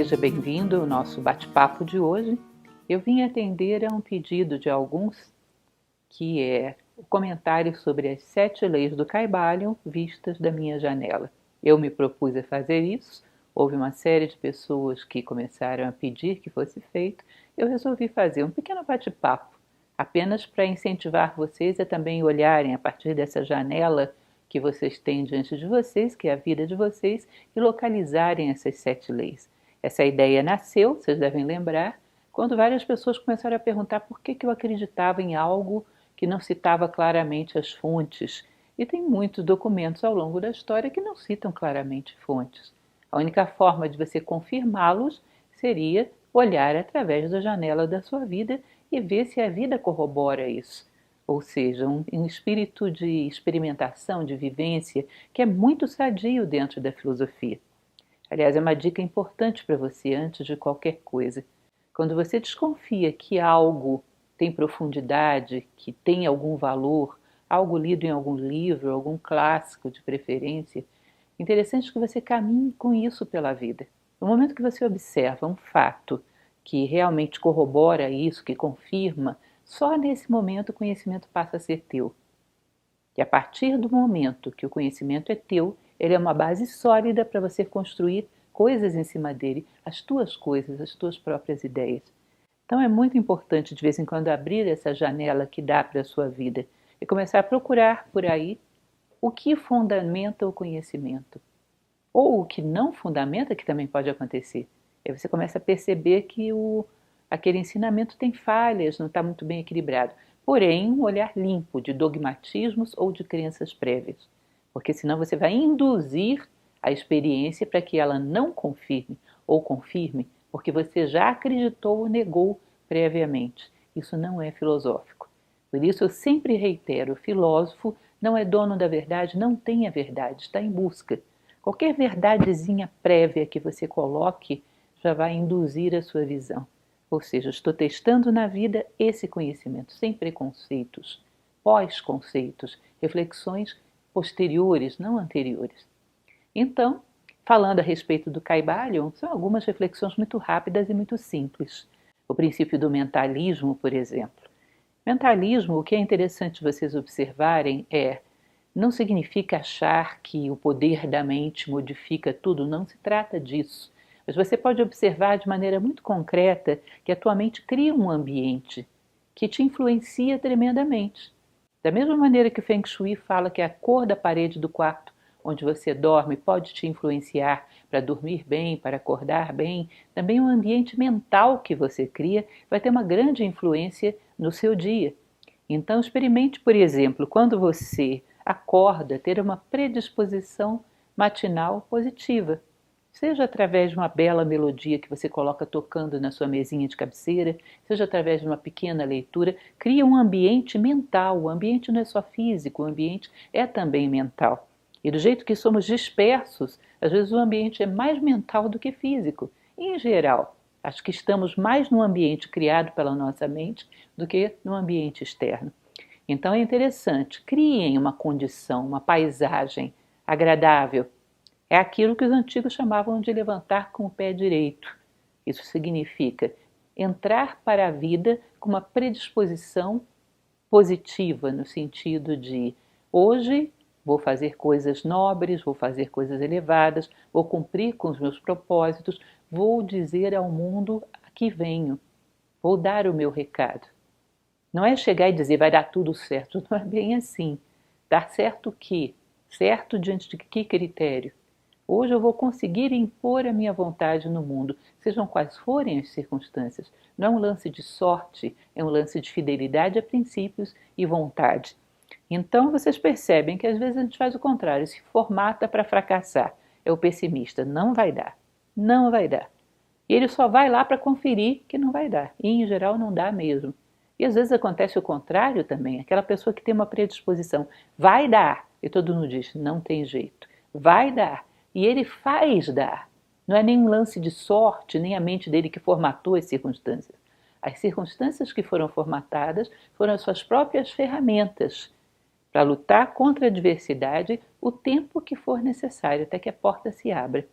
Seja bem-vindo ao nosso bate-papo de hoje. Eu vim atender a um pedido de alguns, que é o comentário sobre as 7 leis do Kybalion vistas da minha janela. Eu me propus a fazer isso, houve uma série de pessoas que começaram a pedir que fosse feito, eu resolvi fazer um pequeno bate-papo, apenas para incentivar vocês a também olharem a partir dessa janela que vocês têm diante de vocês, que é a vida de vocês, e localizarem essas 7 leis. Essa ideia nasceu, vocês devem lembrar, quando várias pessoas começaram a perguntar por que eu acreditava em algo que não citava claramente as fontes. E tem muitos documentos ao longo da história que não citam claramente fontes. A única forma de você confirmá-los seria olhar através da janela da sua vida e ver se a vida corrobora isso. Ou seja, um espírito de experimentação, de vivência, que é muito sadio dentro da filosofia. Aliás, é uma dica importante para você antes de qualquer coisa. Quando você desconfia que algo tem profundidade, que tem algum valor, algo lido em algum livro, algum clássico de preferência, interessante que você caminhe com isso pela vida. No momento que você observa um fato que realmente corrobora isso, que confirma, só nesse momento o conhecimento passa a ser teu. E a partir do momento que o conhecimento é teu, ele é uma base sólida para você construir coisas em cima dele, as tuas coisas, as tuas próprias ideias. Então é muito importante de vez em quando abrir essa janela que dá para a sua vida e começar a procurar por aí o que fundamenta o conhecimento. Ou o que não fundamenta, que também pode acontecer. Aí você começa a perceber que aquele ensinamento tem falhas, não está muito bem equilibrado. Porém, um olhar limpo de dogmatismos ou de crenças prévias. Porque senão você vai induzir a experiência para que ela não confirme ou confirme, porque você já acreditou ou negou previamente. Isso não é filosófico. Por isso eu sempre reitero, o filósofo não é dono da verdade, não tem a verdade, está em busca. Qualquer verdadezinha prévia que você coloque já vai induzir a sua visão. Ou seja, estou testando na vida esse conhecimento, sem preconceitos, pós-conceitos, reflexões posteriores, não anteriores. Então, falando a respeito do Kybalion, são algumas reflexões muito rápidas e muito simples. O princípio do mentalismo, por exemplo. Mentalismo, o que é interessante vocês observarem não significa achar que o poder da mente modifica tudo, não se trata disso. Mas você pode observar de maneira muito concreta que a tua mente cria um ambiente que te influencia tremendamente. Da mesma maneira que o Feng Shui fala que a cor da parede do quarto onde você dorme pode te influenciar para dormir bem, para acordar bem, também o ambiente mental que você cria vai ter uma grande influência no seu dia. Então experimente, por exemplo, quando você acorda, ter uma predisposição matinal positiva. Seja através de uma bela melodia que você coloca tocando na sua mesinha de cabeceira, seja através de uma pequena leitura, cria um ambiente mental. O ambiente não é só físico, o ambiente é também mental. E do jeito que somos dispersos, às vezes o ambiente é mais mental do que físico. E, em geral, acho que estamos mais no ambiente criado pela nossa mente do que no ambiente externo. Então é interessante, criem uma condição, uma paisagem agradável. É aquilo que os antigos chamavam de levantar com o pé direito. Isso significa entrar para a vida com uma predisposição positiva, no sentido de hoje vou fazer coisas nobres, vou fazer coisas elevadas, vou cumprir com os meus propósitos, vou dizer ao mundo que venho, vou dar o meu recado. Não é chegar e dizer vai dar tudo certo, não é bem assim. Dar certo o quê? Certo diante de que critério? Hoje eu vou conseguir impor a minha vontade no mundo, sejam quais forem as circunstâncias. Não é um lance de sorte, é um lance de fidelidade a princípios e vontade. Então vocês percebem que às vezes a gente faz o contrário, se formata para fracassar. É o pessimista, não vai dar, não vai dar. E ele só vai lá para conferir que não vai dar, e em geral não dá mesmo. E às vezes acontece o contrário também, aquela pessoa que tem uma predisposição, vai dar, e todo mundo diz, não tem jeito, vai dar. E ele faz dar. Não é nem um lance de sorte, nem a mente dele que formatou as circunstâncias. As circunstâncias que foram formatadas foram as suas próprias ferramentas para lutar contra a adversidade o tempo que for necessário, até que a porta se abra.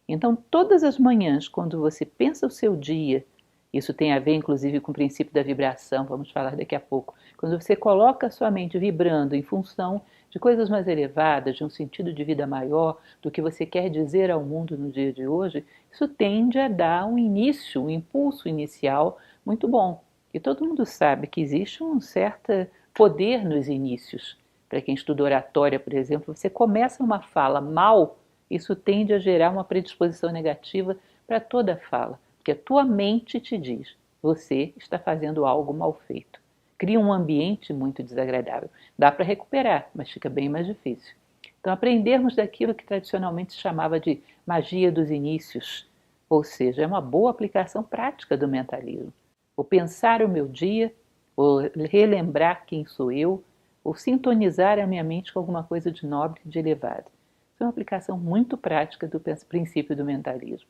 Então, todas as manhãs, quando você pensa o seu dia, isso tem a ver inclusive com o princípio da vibração, vamos falar daqui a pouco. Quando você coloca a sua mente vibrando em função de coisas mais elevadas, de um sentido de vida maior, do que você quer dizer ao mundo no dia de hoje, isso tende a dar um início, um impulso inicial muito bom. E todo mundo sabe que existe um certo poder nos inícios. Para quem estuda oratória, por exemplo, você começa uma fala mal, isso tende a gerar uma predisposição negativa para toda a fala, porque a tua mente te diz, você está fazendo algo mal feito. Cria um ambiente muito desagradável. Dá para recuperar, mas fica bem mais difícil. Então, aprendermos daquilo que tradicionalmente se chamava de magia dos inícios, ou seja, é uma boa aplicação prática do mentalismo. O pensar o meu dia, ou relembrar quem sou eu, ou sintonizar a minha mente com alguma coisa de nobre, de elevado. Isso é uma aplicação muito prática do princípio do mentalismo.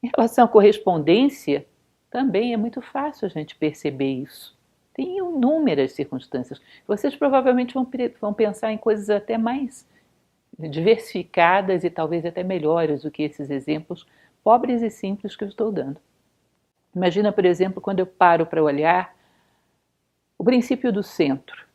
Em relação à correspondência, também é muito fácil a gente perceber isso. Tem inúmeras circunstâncias. Vocês provavelmente vão pensar em coisas até mais diversificadas e talvez até melhores do que esses exemplos pobres e simples que eu estou dando. Imagina, por exemplo, quando eu paro para olhar o princípio do centro.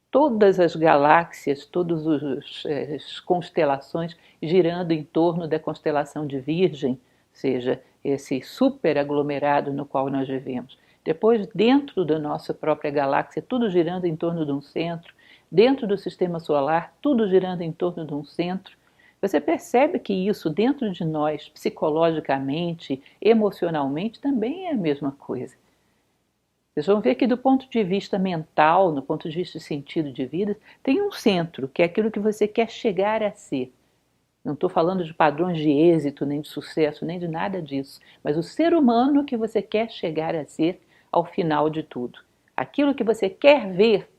Todas as galáxias, todas as constelações girando em torno da constelação de Virgem, seja, esse super aglomerado no qual nós vivemos. Depois, dentro da nossa própria galáxia, tudo girando em torno de um centro. Dentro do sistema solar, tudo girando em torno de um centro. Você percebe que isso dentro de nós, psicologicamente, emocionalmente, também é a mesma coisa. Vocês vão ver que do ponto de vista mental, no ponto de vista de sentido de vida, tem um centro, que é aquilo que você quer chegar a ser. Não estou falando de padrões de êxito, nem de sucesso, nem de nada disso, mas o ser humano que você quer chegar a ser ao final de tudo. Aquilo que você quer ver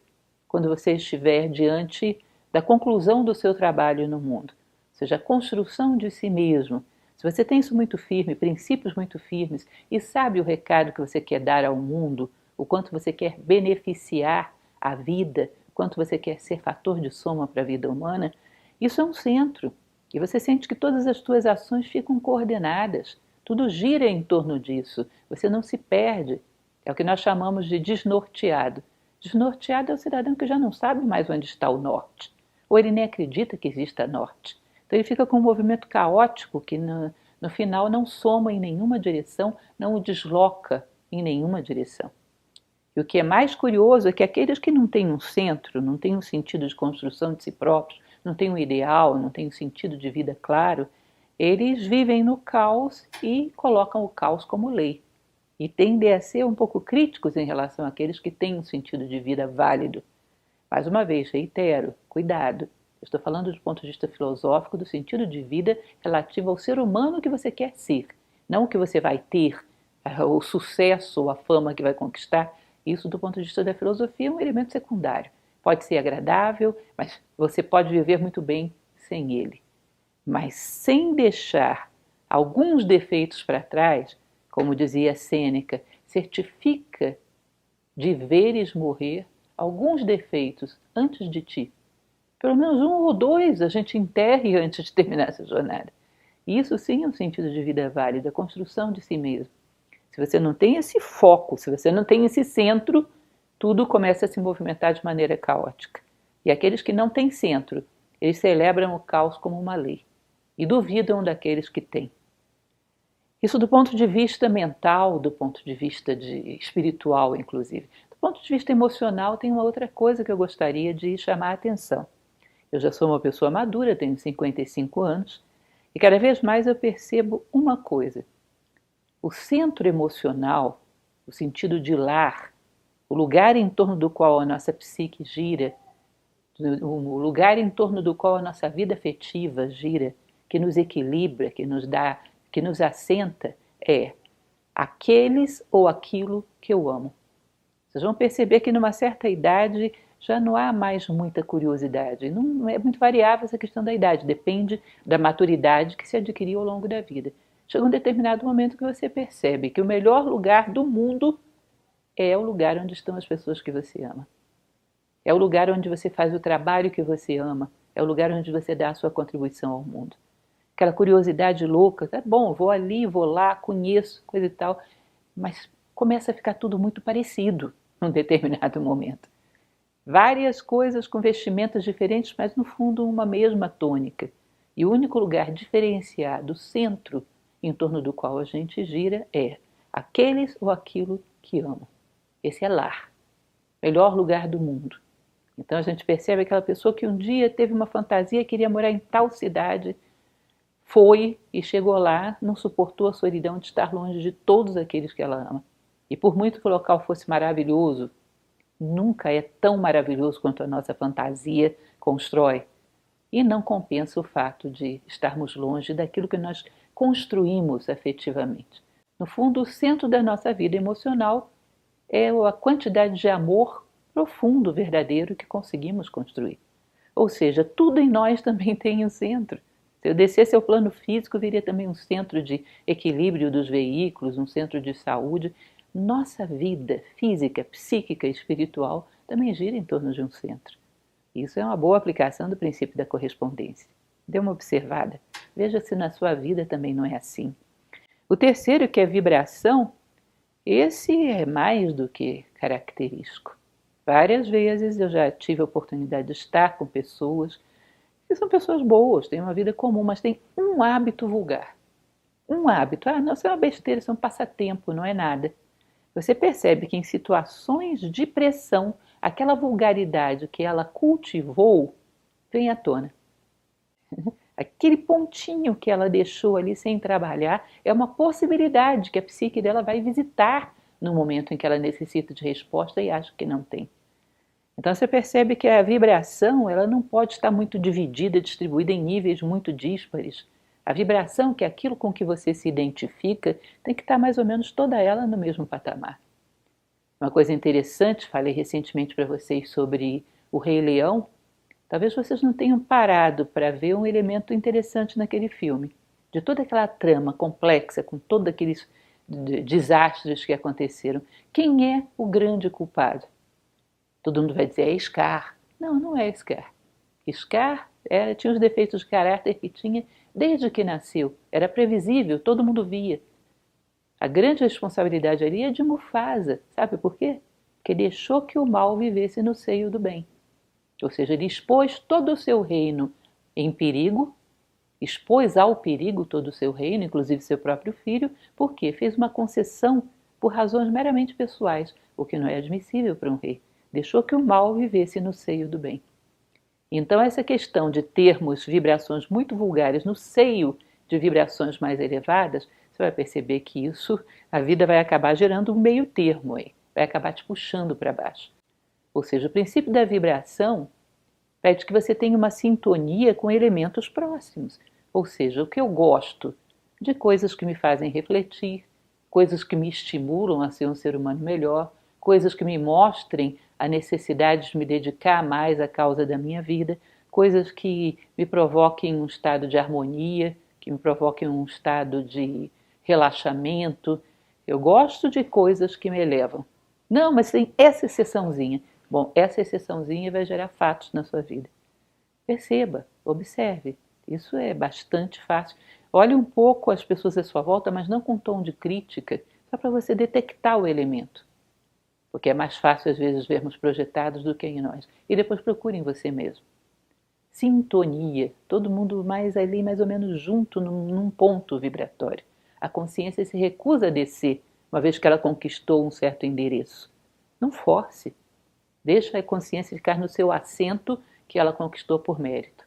quando você estiver diante da conclusão do seu trabalho no mundo. Ou seja, a construção de si mesmo. Se você tem isso muito firme, princípios muito firmes, e sabe o recado que você quer dar ao mundo, o quanto você quer beneficiar a vida, o quanto você quer ser fator de soma para a vida humana, isso é um centro. E você sente que todas as suas ações ficam coordenadas. Tudo gira em torno disso. Você não se perde. É o que nós chamamos de desnorteado. Desnorteado é o cidadão que já não sabe mais onde está o norte. Ou ele nem acredita que exista norte. Então ele fica com um movimento caótico que no final não soma em nenhuma direção, não o desloca em nenhuma direção. E o que é mais curioso é que aqueles que não têm um centro, não têm um sentido de construção de si próprios, não têm um ideal, não têm um sentido de vida claro, eles vivem no caos e colocam o caos como lei. E tendem a ser um pouco críticos em relação àqueles que têm um sentido de vida válido. Mais uma vez, reitero, cuidado. Eu estou falando do ponto de vista filosófico do sentido de vida relativo ao ser humano que você quer ser, não o que você vai ter, o sucesso ou a fama que vai conquistar. Isso, do ponto de vista da filosofia, é um elemento secundário. Pode ser agradável, mas você pode viver muito bem sem ele. Mas sem deixar alguns defeitos para trás, como dizia Sêneca, certifica de veres morrer alguns defeitos antes de ti. Pelo menos um ou dois a gente enterre antes de terminar essa jornada. E isso sim é um sentido de vida válido, a construção de si mesmo. Se você não tem esse foco, se você não tem esse centro, tudo começa a se movimentar de maneira caótica. E aqueles que não têm centro, eles celebram o caos como uma lei e duvidam daqueles que têm. Isso do ponto de vista mental, do ponto de vista espiritual, inclusive. Do ponto de vista emocional, tem uma outra coisa que eu gostaria de chamar a atenção. Eu já sou uma pessoa madura, tenho 55 anos, e cada vez mais eu percebo uma coisa. O centro emocional, o sentido de lar, o lugar em torno do qual a nossa psique gira, o lugar em torno do qual a nossa vida afetiva gira, que nos equilibra, que nos dá, que nos assenta, é aqueles ou aquilo que eu amo. Vocês vão perceber que numa certa idade já não há mais muita curiosidade. Não é muito variável essa questão da idade, depende da maturidade que se adquiriu ao longo da vida. Chega um determinado momento que você percebe que o melhor lugar do mundo é o lugar onde estão as pessoas que você ama. É o lugar onde você faz o trabalho que você ama. É o lugar onde você dá a sua contribuição ao mundo. aquela curiosidade louca, tá bom, vou ali, vou lá, conheço, coisa e tal, mas começa a ficar tudo muito parecido num determinado momento. Várias coisas com vestimentas diferentes, mas no fundo uma mesma tônica. E o único lugar diferenciado, o centro em torno do qual a gente gira é aqueles ou aquilo que ama. Esse é lar, melhor lugar do mundo. Então a gente percebe aquela pessoa que um dia teve uma fantasia, queria morar em tal cidade, foi e chegou lá, não suportou a solidão de estar longe de todos aqueles que ela ama. E por muito que o local fosse maravilhoso, nunca é tão maravilhoso quanto a nossa fantasia constrói. E não compensa o fato de estarmos longe daquilo que nós construímos afetivamente. No fundo, o centro da nossa vida emocional é a quantidade de amor profundo, verdadeiro que conseguimos construir. Ou seja, tudo em nós também tem um centro. Se eu descesse ao plano físico, viria também um centro de equilíbrio dos veículos, um centro de saúde. Nossa vida física, psíquica e espiritual também gira em torno de um centro. Isso é uma boa aplicação do princípio da correspondência. Dê uma observada. Veja se na sua vida também não é assim. O terceiro, que é vibração, esse é mais do que característico. Várias vezes eu já tive a oportunidade de estar com pessoas que são pessoas boas, têm uma vida comum, mas têm um hábito vulgar. Um hábito. Ah, não, isso é uma besteira, isso é um passatempo, não é nada. Você percebe que em situações de pressão, aquela vulgaridade que ela cultivou vem à tona. Aquele pontinho que ela deixou ali sem trabalhar é uma possibilidade que a psique dela vai visitar no momento em que ela necessita de resposta e acha que não tem. Então você percebe que a vibração ela não pode estar muito dividida, distribuída em níveis muito díspares. A vibração, que é aquilo com que você se identifica, tem que estar mais ou menos toda ela no mesmo patamar. Uma coisa interessante, falei recentemente para vocês sobre o Rei Leão. Talvez vocês não tenham parado para ver um elemento interessante naquele filme. De toda aquela trama complexa, com todos aqueles desastres que aconteceram. Quem é o grande culpado? Todo mundo vai dizer, é Scar. Não, não é Scar. Scar tinha os defeitos de caráter que tinha desde que nasceu. Era previsível, todo mundo via. A grande responsabilidade ali é de Mufasa. Sabe por quê? Porque deixou que o mal vivesse no seio do bem. Ou seja, ele expôs todo o seu reino em perigo, expôs ao perigo todo o seu reino, inclusive seu próprio filho, porque fez uma concessão por razões meramente pessoais, o que não é admissível para um rei. Deixou que o mal vivesse no seio do bem. Então, essa questão de termos vibrações muito vulgares no seio de vibrações mais elevadas, você vai perceber que isso, a vida vai acabar gerando um meio termo aí, vai acabar te puxando para baixo. Ou seja, o princípio da vibração pede que você tenha uma sintonia com elementos próximos. Ou seja, o que eu gosto de coisas que me fazem refletir, coisas que me estimulam a ser um ser humano melhor, coisas que me mostrem a necessidade de me dedicar mais à causa da minha vida, coisas que me provoquem um estado de harmonia, que me provoquem um estado de relaxamento. Eu gosto de coisas que me elevam. Não, mas tem essa exceçãozinha. Bom, essa exceçãozinha vai gerar fatos na sua vida. Perceba, observe. Isso é bastante fácil. Olhe um pouco as pessoas à sua volta, mas não com tom de crítica, só para você detectar o elemento. Porque é mais fácil, às vezes, vermos projetados do que em nós. E depois procure em você mesmo. Sintonia. Todo mundo mais ali, mais ou menos junto, num ponto vibratório. A consciência se recusa a descer, uma vez que ela conquistou um certo endereço. Não force. Deixa a consciência ficar no seu assento que ela conquistou por mérito.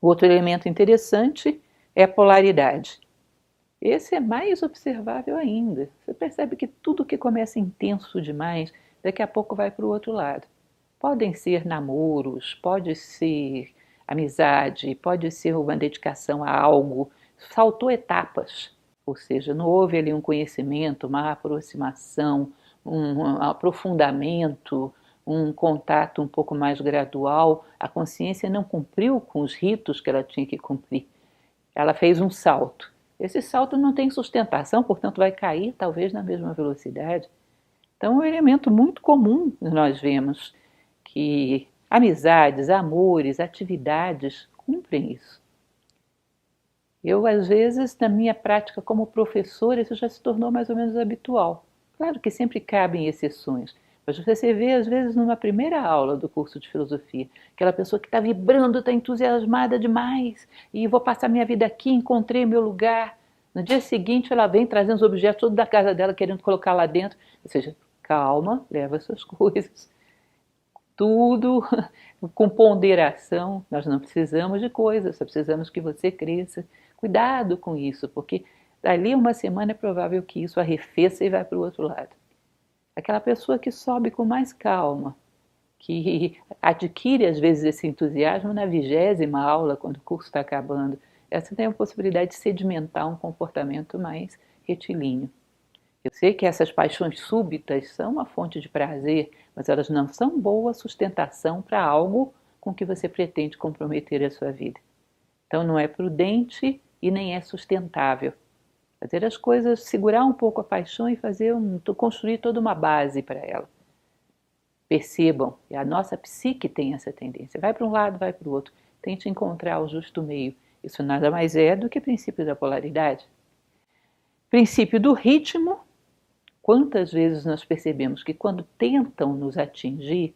O outro elemento interessante é a polaridade. Esse é mais observável ainda. Você percebe que tudo que começa intenso demais, daqui a pouco vai para o outro lado. Podem ser namoros, pode ser amizade, pode ser uma dedicação a algo. Saltou etapas, ou seja, não houve ali um conhecimento, uma aproximação, um aprofundamento, um contato um pouco mais gradual. A consciência não cumpriu com os ritos que ela tinha que cumprir. Ela fez um salto. Esse salto não tem sustentação, portanto vai cair talvez na mesma velocidade. Então é um elemento muito comum que nós vemos que amizades, amores, atividades cumprem isso. Eu, às vezes, na minha prática como professora, isso já se tornou mais ou menos habitual. Claro que sempre cabem exceções, mas você vê, às vezes, numa primeira aula do curso de filosofia, aquela pessoa que está vibrando, está entusiasmada demais, e vou passar minha vida aqui, encontrei meu lugar. No dia seguinte, ela vem trazendo os objetos todos da casa dela, querendo colocar lá dentro. Ou seja, calma, leva as suas coisas. Tudo com ponderação. Nós não precisamos de coisas, só precisamos que você cresça. Cuidado com isso, porque dali uma semana é provável que isso arrefeça e vai para o outro lado. Aquela pessoa que sobe com mais calma, que adquire às vezes esse entusiasmo na 20ª aula, quando o curso está acabando, essa tem a possibilidade de sedimentar um comportamento mais retilíneo. Eu sei que essas paixões súbitas são uma fonte de prazer, mas elas não são boa sustentação para algo com que você pretende comprometer a sua vida. Então não é prudente e nem é sustentável. Fazer as coisas, segurar um pouco a paixão e construir toda uma base para ela. Percebam, a nossa psique tem essa tendência. Vai para um lado, vai para o outro. Tente encontrar o justo meio. Isso nada mais é do que o princípio da polaridade. Princípio do ritmo. Quantas vezes nós percebemos que quando tentam nos atingir,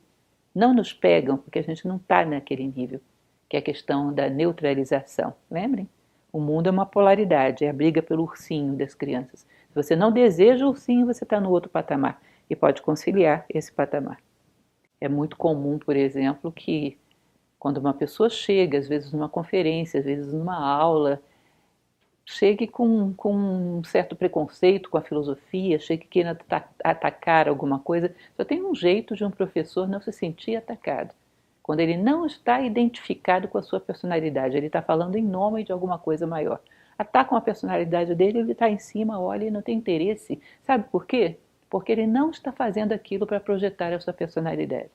não nos pegam porque a gente não está naquele nível, que é a questão da neutralização. Lembrem? O mundo é uma polaridade, é a briga pelo ursinho das crianças. Se você não deseja o ursinho, você está no outro patamar e pode conciliar esse patamar. É muito comum, por exemplo, que quando uma pessoa chega, às vezes numa conferência, às vezes numa aula, chegue com um certo preconceito com a filosofia, chegue querendo atacar alguma coisa, só tem um jeito de um professor não se sentir atacado. Quando ele não está identificado com a sua personalidade, ele está falando em nome de alguma coisa maior. Atacam a personalidade dele, ele está em cima, olha e não tem interesse. Sabe por quê? Porque ele não está fazendo aquilo para projetar a sua personalidade.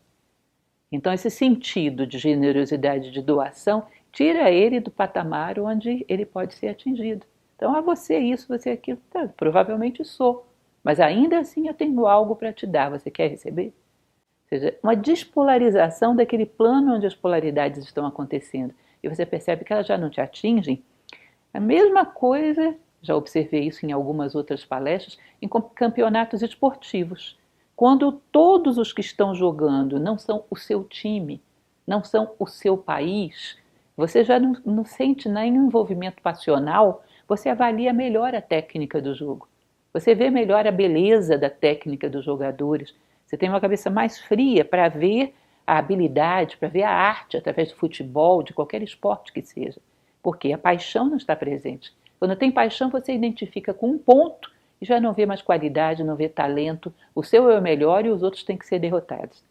Então, esse sentido de generosidade, de doação, tira ele do patamar onde ele pode ser atingido. Então, você isso, você aquilo, tá, provavelmente sou, mas ainda assim eu tenho algo para te dar, você quer receber? Ou seja, uma despolarização daquele plano onde as polaridades estão acontecendo. E você percebe que elas já não te atingem. A mesma coisa, já observei isso em algumas outras palestras, em campeonatos esportivos. Quando todos os que estão jogando não são o seu time, não são o seu país, você já não sente nenhum envolvimento passional, você avalia melhor a técnica do jogo. Você vê melhor a beleza da técnica dos jogadores. Você tem uma cabeça mais fria para ver a habilidade, para ver a arte através do futebol, de qualquer esporte que seja. Porque a paixão não está presente. Quando tem paixão, você identifica com um ponto e já não vê mais qualidade, não vê talento. O seu é o melhor e os outros têm que ser derrotados.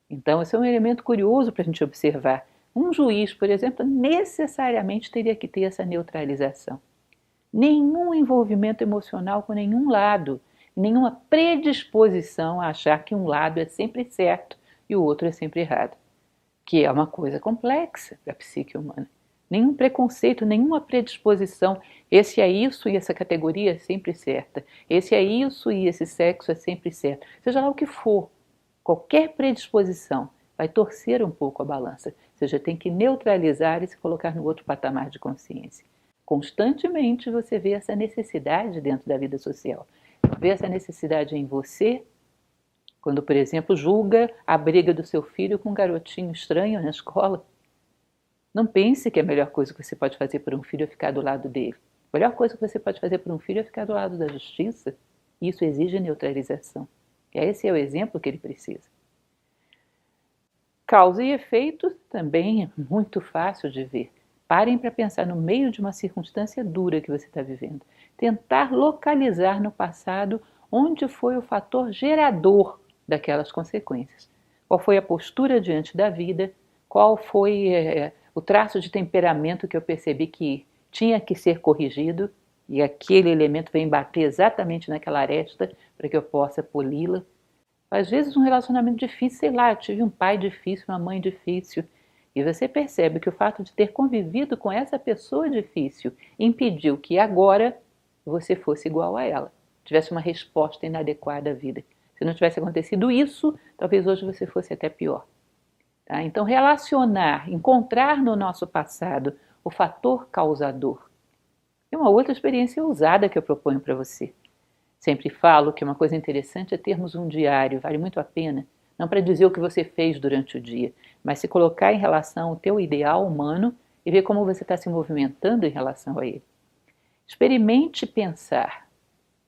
Então, esse é um elemento curioso para a gente observar. Um juiz, por exemplo, necessariamente teria que ter essa neutralização. Nenhum envolvimento emocional com nenhum lado, nenhuma predisposição a achar que um lado é sempre certo e o outro é sempre errado, que é uma coisa complexa da psique humana. Nenhum preconceito, nenhuma predisposição. Esse é isso e essa categoria é sempre certa. Esse é isso e esse sexo é sempre certo. Seja lá o que for, qualquer predisposição vai torcer um pouco a balança. Ou seja, tem que neutralizar e se colocar no outro patamar de consciência. Constantemente você vê essa necessidade dentro da vida social. Vê essa necessidade em você, quando, por exemplo, julga a briga do seu filho com um garotinho estranho na escola. Não pense que a melhor coisa que você pode fazer por um filho é ficar do lado dele. A melhor coisa que você pode fazer por um filho é ficar do lado da justiça. E isso exige neutralização. E esse é o exemplo que ele precisa. Causa e efeito também é muito fácil de ver. Parem para pensar no meio de uma circunstância dura que você está vivendo. Tentar localizar no passado onde foi o fator gerador daquelas consequências. Qual foi a postura diante da vida, qual foi o traço de temperamento que eu percebi que tinha que ser corrigido e aquele elemento vem bater exatamente naquela aresta para que eu possa poli-la. Às vezes um relacionamento difícil, sei lá, eu tive um pai difícil, uma mãe difícil, e você percebe que o fato de ter convivido com essa pessoa difícil impediu que agora você fosse igual a ela, tivesse uma resposta inadequada à vida. Se não tivesse acontecido isso, talvez hoje você fosse até pior. Tá? Então, relacionar, encontrar no nosso passado o fator causador uma outra experiência ousada que eu proponho para você. Sempre falo que uma coisa interessante é termos um diário, vale muito a pena. Não para dizer o que você fez durante o dia, mas se colocar em relação ao teu ideal humano e ver como você está se movimentando em relação a ele. Experimente pensar.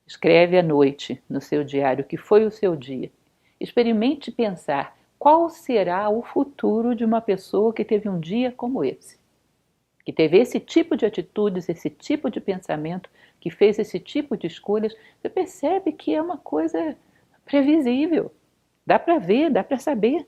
Escreve à noite no seu diário o que foi o seu dia. Experimente pensar qual será o futuro de uma pessoa que teve um dia como esse. Que teve esse tipo de atitudes, esse tipo de pensamento, que fez esse tipo de escolhas. Você percebe que é uma coisa previsível. Dá para ver, dá para saber.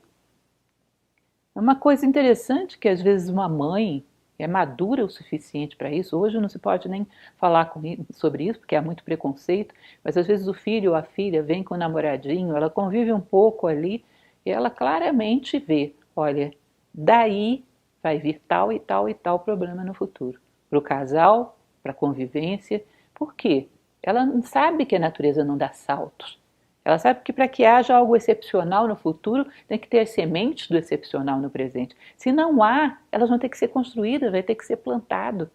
É uma coisa interessante que às vezes uma mãe é madura o suficiente para isso. Hoje não se pode nem falar sobre isso, porque há muito preconceito, mas às vezes o filho ou a filha vem com o namoradinho, ela convive um pouco ali e ela claramente vê, olha, daí vai vir tal e tal e tal problema no futuro. Para o casal, para a convivência. Por quê? Ela sabe que a natureza não dá saltos. Ela sabe que para que haja algo excepcional no futuro, tem que ter as sementes do excepcional no presente. Se não há, elas vão ter que ser construídas, vai ter que ser plantado.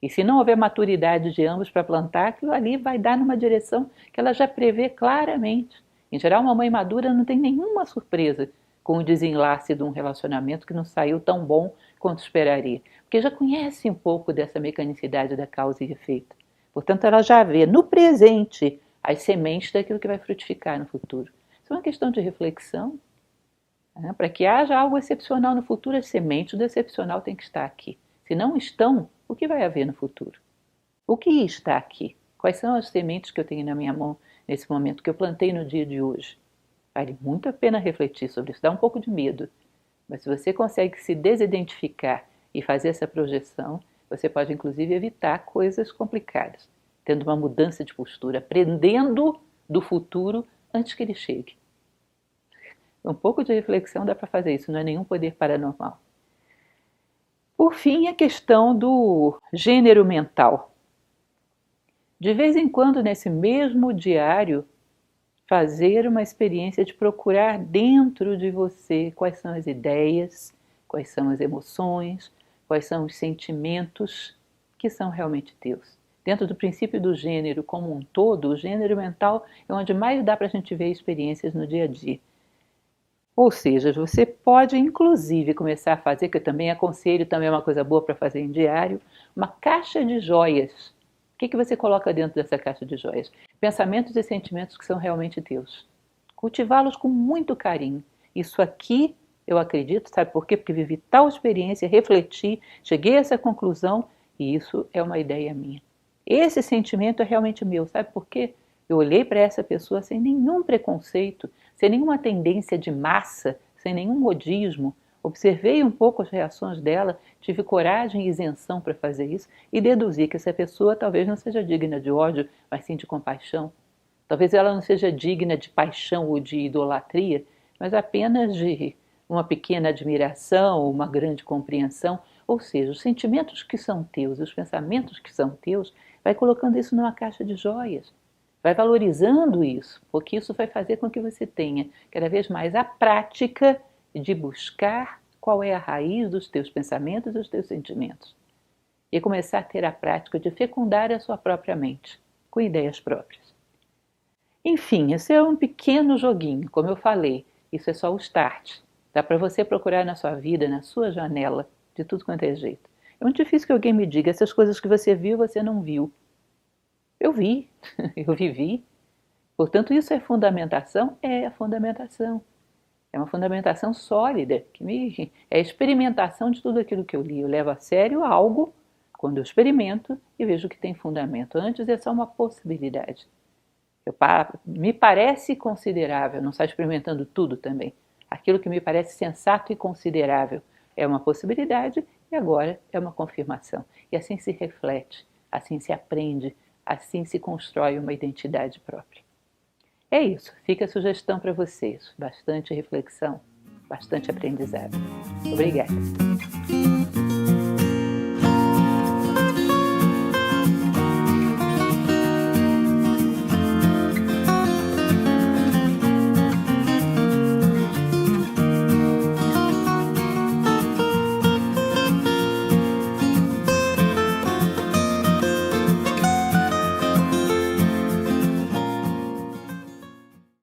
E se não houver maturidade de ambos para plantar, aquilo ali vai dar numa direção que ela já prevê claramente. Em geral, uma mãe madura não tem nenhuma surpresa com o desenlace de um relacionamento que não saiu tão bom quanto esperaria. Porque já conhece um pouco dessa mecanicidade da causa e efeito. Portanto, ela já vê no presente as sementes daquilo que vai frutificar no futuro. Isso é uma questão de reflexão. Né? Para que haja algo excepcional no futuro, as sementes do excepcional têm que estar aqui. Se não estão, o que vai haver no futuro? O que está aqui? Quais são as sementes que eu tenho na minha mão nesse momento, que eu plantei no dia de hoje? Vale muito a pena refletir sobre isso. Dá um pouco de medo. Mas se você consegue se desidentificar e fazer essa projeção, você pode inclusive evitar coisas complicadas, tendo uma mudança de postura, aprendendo do futuro antes que ele chegue. Um pouco de reflexão dá para fazer isso, não é nenhum poder paranormal. Por fim, a questão do gênero mental. De vez em quando, nesse mesmo diário, fazer uma experiência de procurar dentro de você quais são as ideias, quais são as emoções, quais são os sentimentos que são realmente teus. Dentro do princípio do gênero como um todo, o gênero mental é onde mais dá para a gente ver experiências no dia a dia. Ou seja, você pode inclusive começar a fazer, que eu também aconselho, também é uma coisa boa para fazer em diário, uma caixa de joias. O que você coloca dentro dessa caixa de joias? Pensamentos e sentimentos que são realmente teus. Cultivá-los com muito carinho. Isso aqui eu acredito, sabe por quê? Porque vivi tal experiência, refleti, cheguei a essa conclusão e isso é uma ideia minha. Esse sentimento é realmente meu, sabe por quê? Eu olhei para essa pessoa sem nenhum preconceito, sem nenhuma tendência de massa, sem nenhum modismo. Observei um pouco as reações dela, tive coragem e isenção para fazer isso e deduzi que essa pessoa talvez não seja digna de ódio, mas sim de compaixão. Talvez ela não seja digna de paixão ou de idolatria, mas apenas de uma pequena admiração ou uma grande compreensão. Ou seja, os sentimentos que são teus, os pensamentos que são teus, vai colocando isso numa caixa de joias. Vai valorizando isso, porque isso vai fazer com que você tenha cada vez mais a prática de buscar qual é a raiz dos teus pensamentos e dos teus sentimentos. E começar a ter a prática de fecundar a sua própria mente, com ideias próprias. Enfim, esse é um pequeno joguinho, como eu falei, isso é só o start. Dá para você procurar na sua vida, na sua janela, de tudo quanto é jeito. É muito difícil que alguém me diga, essas coisas que você viu, você não viu. Eu vi, eu vivi. Portanto, isso é fundamentação? É a fundamentação. É uma fundamentação sólida, é a experimentação de tudo aquilo que eu li. Eu levo a sério algo quando eu experimento e vejo que tem fundamento. Antes é só uma possibilidade. Me parece considerável, não está experimentando tudo também. Aquilo que me parece sensato e considerável é uma possibilidade e agora é uma confirmação. E assim se reflete, assim se aprende, assim se constrói uma identidade própria. É isso, fica a sugestão para vocês. Bastante reflexão, bastante aprendizado. Obrigada.